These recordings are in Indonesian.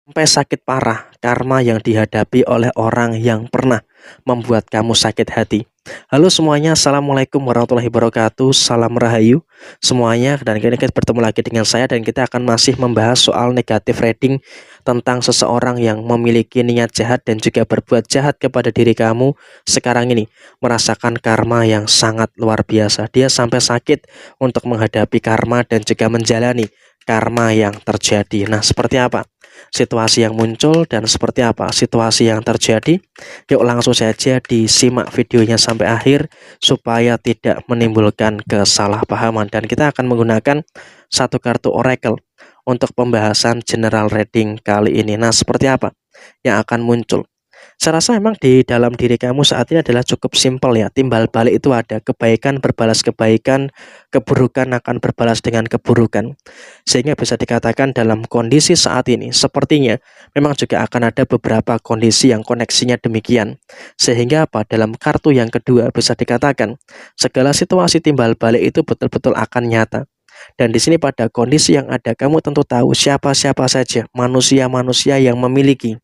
Sampai sakit parah karma yang dihadapi oleh orang yang pernah membuat kamu sakit hati. Halo semuanya, assalamualaikum warahmatullahi wabarakatuh. Salam rahayu semuanya. Dan kali ini kita bertemu lagi dengan saya, dan kita akan masih membahas soal negatif rating tentang seseorang yang memiliki niat jahat dan juga berbuat jahat kepada diri kamu. Sekarang ini merasakan karma yang sangat luar biasa. Dia sampai sakit untuk menghadapi karma dan juga menjalani karma yang terjadi. Nah, seperti apa situasi yang muncul dan seperti apa situasi yang terjadi? Yuk langsung saja disimak videonya sampai akhir supaya tidak menimbulkan kesalahpahaman, dan kita akan menggunakan satu kartu oracle untuk pembahasan general reading kali ini. Nah, seperti apa yang akan muncul? Saya rasa memang di dalam diri kamu saat ini adalah cukup simpel ya. Timbal balik itu ada, kebaikan berbalas kebaikan, keburukan akan berbalas dengan keburukan. Sehingga bisa dikatakan dalam kondisi saat ini sepertinya memang juga akan ada beberapa kondisi yang koneksinya demikian. Sehingga apa? Dalam kartu yang kedua bisa dikatakan segala situasi timbal balik itu betul-betul akan nyata. Dan di sini pada kondisi yang ada, kamu tentu tahu siapa-siapa saja manusia-manusia yang memiliki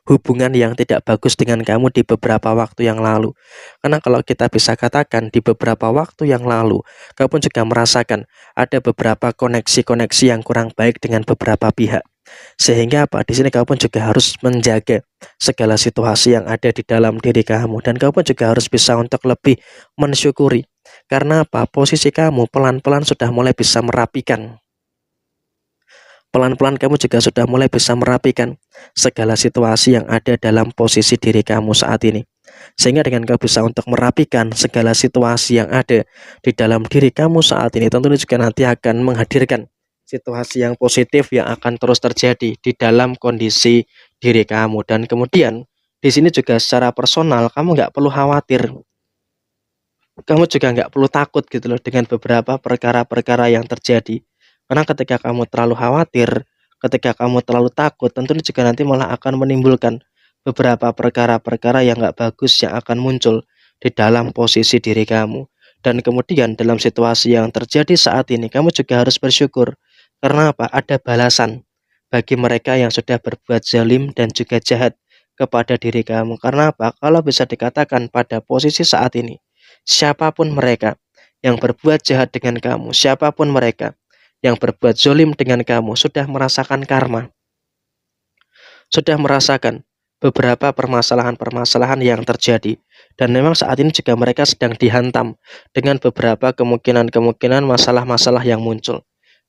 hubungan yang tidak bagus dengan kamu di beberapa waktu yang lalu. Karena kalau kita bisa katakan di beberapa waktu yang lalu, kamu pun juga merasakan ada beberapa koneksi-koneksi yang kurang baik dengan beberapa pihak. Sehingga apa? Di sini kamu pun juga harus menjaga segala situasi yang ada di dalam diri kamu, dan kamu pun juga harus bisa untuk lebih mensyukuri. Karena apa? Posisi kamu pelan-pelan sudah mulai bisa merapikan. Pelan-pelan kamu juga sudah mulai bisa merapikan segala situasi yang ada dalam posisi diri kamu saat ini. Sehingga dengan kamu bisa untuk merapikan segala situasi yang ada di dalam diri kamu saat ini, tentunya juga nanti akan menghadirkan situasi yang positif yang akan terus terjadi di dalam kondisi diri kamu. Dan kemudian di sini juga secara personal kamu nggak perlu khawatir, kamu juga nggak perlu takut gitu loh dengan beberapa perkara-perkara yang terjadi. Karena ketika kamu terlalu khawatir, ketika kamu terlalu takut, tentunya juga nanti malah akan menimbulkan beberapa perkara-perkara yang nggak bagus yang akan muncul di dalam posisi diri kamu. Dan kemudian dalam situasi yang terjadi saat ini, kamu juga harus bersyukur. Karena apa? Ada balasan bagi mereka yang sudah berbuat zalim dan juga jahat kepada diri kamu. Karena apa? Kalau bisa dikatakan pada posisi saat ini, siapapun mereka yang berbuat jahat dengan kamu, siapapun mereka yang berbuat zolim dengan kamu, sudah merasakan karma, sudah merasakan beberapa permasalahan-permasalahan yang terjadi. Dan memang saat ini juga mereka sedang dihantam dengan beberapa kemungkinan-kemungkinan masalah-masalah yang muncul.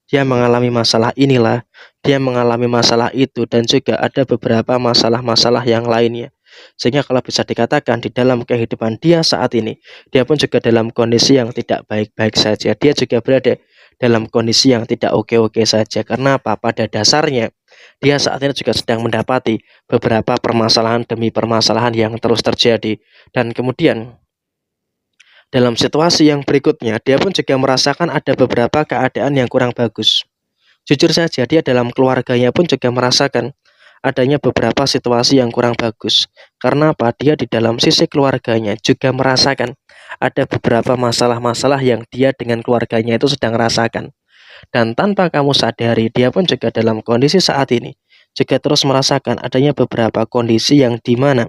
Dia mengalami masalah inilah, dia mengalami masalah itu, dan juga ada beberapa masalah-masalah yang lainnya. Sehingga kalau bisa dikatakan di dalam kehidupan dia saat ini, dia pun juga dalam kondisi yang tidak baik-baik saja. Dia juga berada dalam kondisi yang tidak oke-oke saja. Karena apa? Pada dasarnya, dia saat ini juga sedang mendapati beberapa permasalahan demi permasalahan yang terus terjadi. Dan kemudian dalam situasi yang berikutnya, dia pun juga merasakan ada beberapa keadaan yang kurang bagus. Jujur saja, dia dalam keluarganya pun juga merasakan adanya beberapa situasi yang kurang bagus. Karena apa? Dia di dalam sisi keluarganya juga merasakan ada beberapa masalah-masalah yang dia dengan keluarganya itu sedang rasakan. Dan tanpa kamu sadari, dia pun juga dalam kondisi saat ini juga terus merasakan adanya beberapa kondisi yang dimana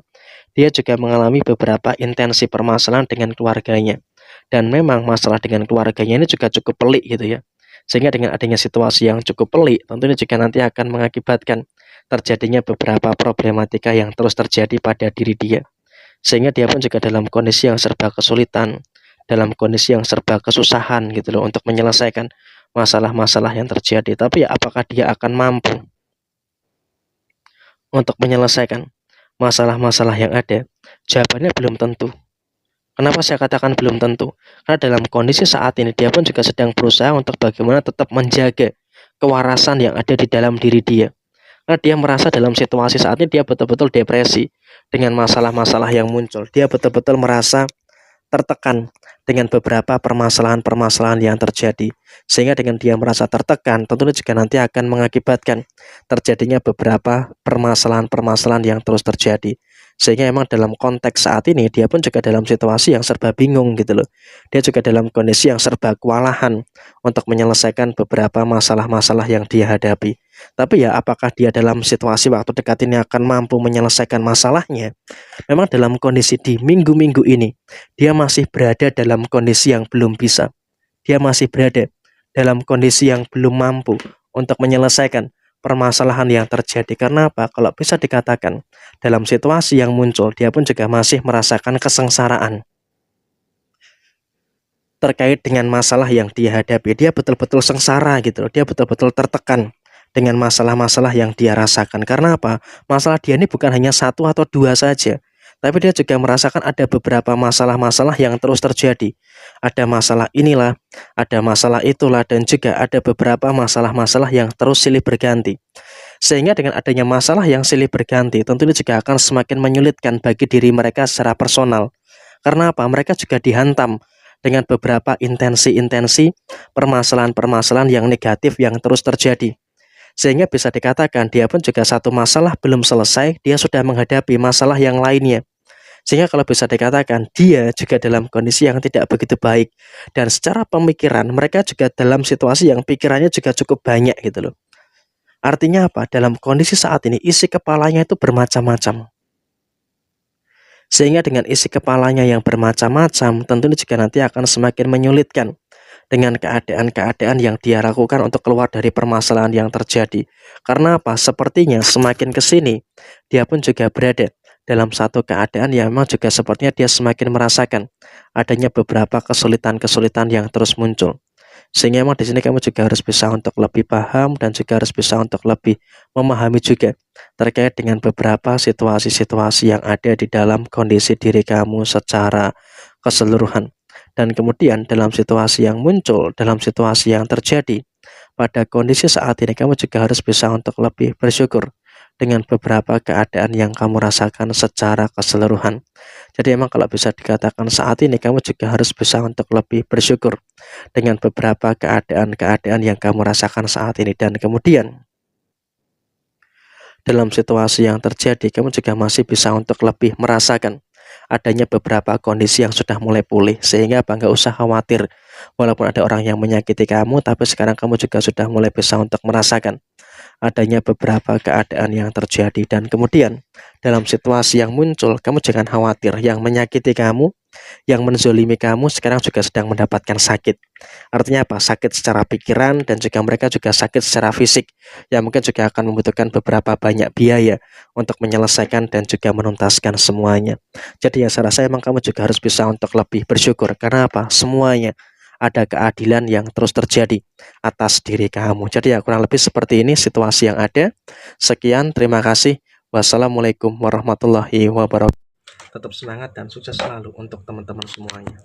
dia juga mengalami beberapa intensi permasalahan dengan keluarganya. Dan memang masalah dengan keluarganya ini juga cukup pelik gitu ya. Sehingga dengan adanya situasi yang cukup pelik, tentunya juga nanti akan mengakibatkan terjadinya beberapa problematika yang terus terjadi pada diri dia. Sehingga dia pun juga dalam kondisi yang serba kesulitan, dalam kondisi yang serba kesusahan gitu loh untuk menyelesaikan masalah-masalah yang terjadi. Tapi ya apakah dia akan mampu untuk menyelesaikan masalah-masalah yang ada? Jawabannya belum tentu. Kenapa saya katakan belum tentu? Karena dalam kondisi saat ini dia pun juga sedang berusaha untuk bagaimana tetap menjaga kewarasan yang ada di dalam diri dia. Karena dia merasa dalam situasi saat ini dia betul-betul depresi dengan masalah-masalah yang muncul. Dia betul-betul merasa tertekan dengan beberapa permasalahan-permasalahan yang terjadi. Sehingga dengan dia merasa tertekan, tentunya juga nanti akan mengakibatkan terjadinya beberapa permasalahan-permasalahan yang terus terjadi. Sehingga emang dalam konteks saat ini dia pun juga dalam situasi yang serba bingung gitu loh. Dia juga dalam kondisi yang serba kewalahan untuk menyelesaikan beberapa masalah-masalah yang dia hadapi. Tapi ya apakah dia dalam situasi waktu dekat ini akan mampu menyelesaikan masalahnya? Memang dalam kondisi di minggu-minggu ini dia masih berada dalam kondisi yang belum bisa. Dia masih berada dalam kondisi yang belum mampu untuk menyelesaikan permasalahan yang terjadi. Karena apa? Kalau bisa dikatakan dalam situasi yang muncul, dia pun juga masih merasakan kesengsaraan terkait dengan masalah yang dia hadapi. Dia betul-betul sengsara gitu loh. Dia betul-betul tertekan dengan masalah-masalah yang dia rasakan. Karena apa? Masalah dia ini bukan hanya satu atau dua saja, tapi dia juga merasakan ada beberapa masalah-masalah yang terus terjadi. Ada masalah inilah, ada masalah itulah, dan juga ada beberapa masalah-masalah yang terus silih berganti. Sehingga dengan adanya masalah yang silih berganti, tentunya juga akan semakin menyulitkan bagi diri mereka secara personal. Karena apa? Mereka juga dihantam dengan beberapa intensi-intensi permasalahan-permasalahan yang negatif yang terus terjadi. Sehingga bisa dikatakan dia pun juga satu masalah belum selesai, dia sudah menghadapi masalah yang lainnya. Sehingga kalau bisa dikatakan dia juga dalam kondisi yang tidak begitu baik. Dan secara pemikiran mereka juga dalam situasi yang pikirannya juga cukup banyak gitu loh. Artinya apa? Dalam kondisi saat ini isi kepalanya itu bermacam-macam. Sehingga dengan isi kepalanya yang bermacam-macam, tentunya juga nanti akan semakin menyulitkan dengan keadaan-keadaan yang dia lakukan untuk keluar dari permasalahan yang terjadi. Karena apa? Sepertinya semakin ke sini, dia pun juga berada dalam satu keadaan yang memang juga sepertinya dia semakin merasakan adanya beberapa kesulitan-kesulitan yang terus muncul. Sehingga memang di sini kamu juga harus bisa untuk lebih paham dan juga harus bisa untuk lebih memahami juga terkait dengan beberapa situasi-situasi yang ada di dalam kondisi diri kamu secara keseluruhan. Dan kemudian dalam situasi yang muncul, dalam situasi yang terjadi, pada kondisi saat ini kamu juga harus bisa untuk lebih bersyukur dengan beberapa keadaan yang kamu rasakan secara keseluruhan. Jadi emang kalau bisa dikatakan saat ini kamu juga harus bisa untuk lebih bersyukur dengan beberapa keadaan-keadaan yang kamu rasakan saat ini. Dan kemudian dalam situasi yang terjadi kamu juga masih bisa untuk lebih merasakan adanya beberapa kondisi yang sudah mulai pulih, sehingga apa, nggak usah khawatir walaupun ada orang yang menyakiti kamu, tapi sekarang kamu juga sudah mulai bisa untuk merasakan adanya beberapa keadaan yang terjadi. Dan kemudian dalam situasi yang muncul kamu jangan khawatir, yang menyakiti kamu, yang menzolimi kamu sekarang juga sedang mendapatkan sakit. Artinya apa? Sakit secara pikiran dan juga mereka juga sakit secara fisik yang mungkin juga akan membutuhkan beberapa banyak biaya untuk menyelesaikan dan juga menuntaskan semuanya. Jadi ya saya rasa emang kamu juga harus bisa untuk lebih bersyukur. Karena apa? Semuanya ada keadilan yang terus terjadi atas diri kamu. Jadi ya kurang lebih seperti ini situasi yang ada. Sekian, terima kasih. Wassalamualaikum warahmatullahi wabarakatuh. Tetap semangat dan sukses selalu untuk teman-teman semuanya.